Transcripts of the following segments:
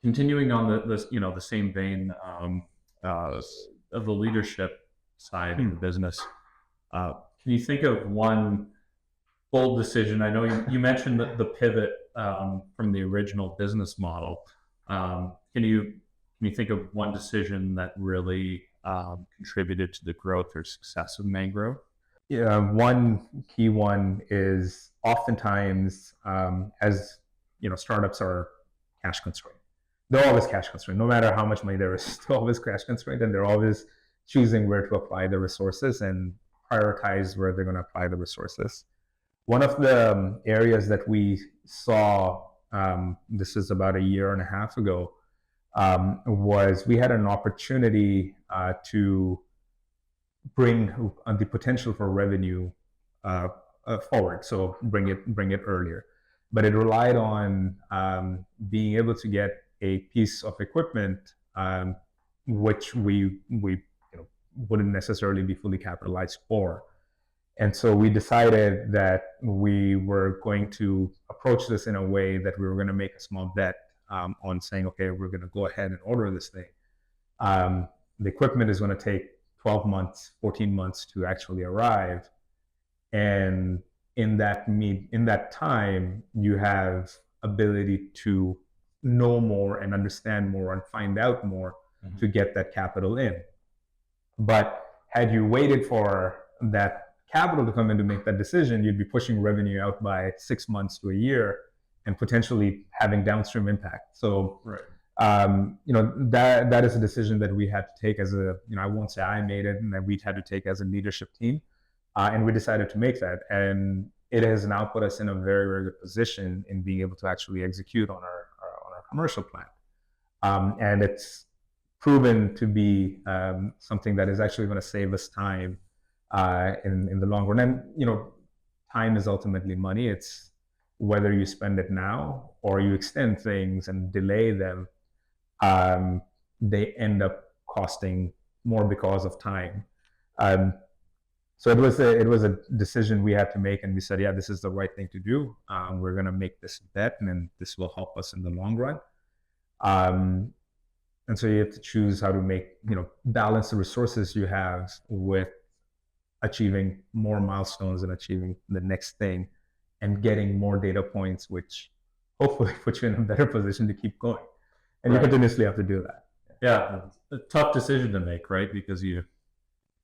continuing on the same vein of the leadership side of the business, can you think of one bold decision? I know you mentioned the pivot from the original business model. Can you think of one decision that really contributed to the growth or success of Mangrove? Yeah, one key one is oftentimes, as startups are cash constrained. They're always cash constrained. No matter how much money there is, they're always cash constrained, and they're always choosing where to apply the resources and prioritize where they're going to apply the resources. One of the areas that we saw, this is about a year and a half ago, was we had an opportunity to bring the potential for revenue forward, so bring it earlier. But it relied on being able to get a piece of equipment which we wouldn't necessarily be fully capitalized for. And so we decided that we were going to approach this in a way that we were going to make a small bet on saying, okay, we're going to go ahead and order this thing. The equipment is going to take 12 months, 14 months to actually arrive. And in that time, you have ability to know more and understand more and find out more to get that capital in. But had you waited for that capital to come in to make that decision, you'd be pushing revenue out by 6 months to a year and potentially having downstream impact. So, right. That is a decision that we had to take as I won't say I made it, and that we had to take as a leadership team. And we decided to make that. And it has now put us in a very, very good position in being able to actually execute on our commercial plan. And it's proven to be something that is actually going to save us time in the long run. And, time is ultimately money. It's whether you spend it now or you extend things and delay them, they end up costing more because of time. So it was a decision we had to make, and we said, yeah, this is the right thing to do. We're going to make this bet, and then this will help us in the long run. And so you have to choose how to balance the resources you have with achieving more milestones and achieving the next thing and getting more data points, which hopefully put you in a better position to keep going. And you continuously have to do that. Yeah, a tough decision to make, right? Because you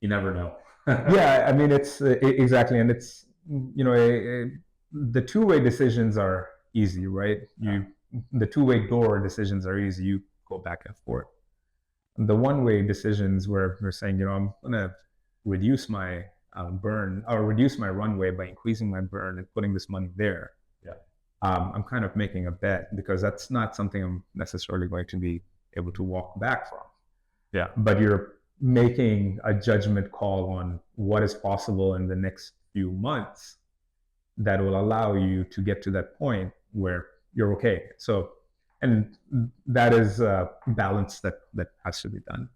never know. Yeah, I mean, it's exactly, and it's the two-way decisions are easy, right? The two-way door decisions are easy. You go back and forth. The one-way decisions where you're saying, I'm going to reduce my burn or reduce my runway by increasing my burn and putting this money there. Yeah, I'm kind of making a bet because that's not something I'm necessarily going to be able to walk back from. Yeah, but you're making a judgment call on what is possible in the next few months that will allow you to get to that point where you're okay. So, and that is a balance that has to be done.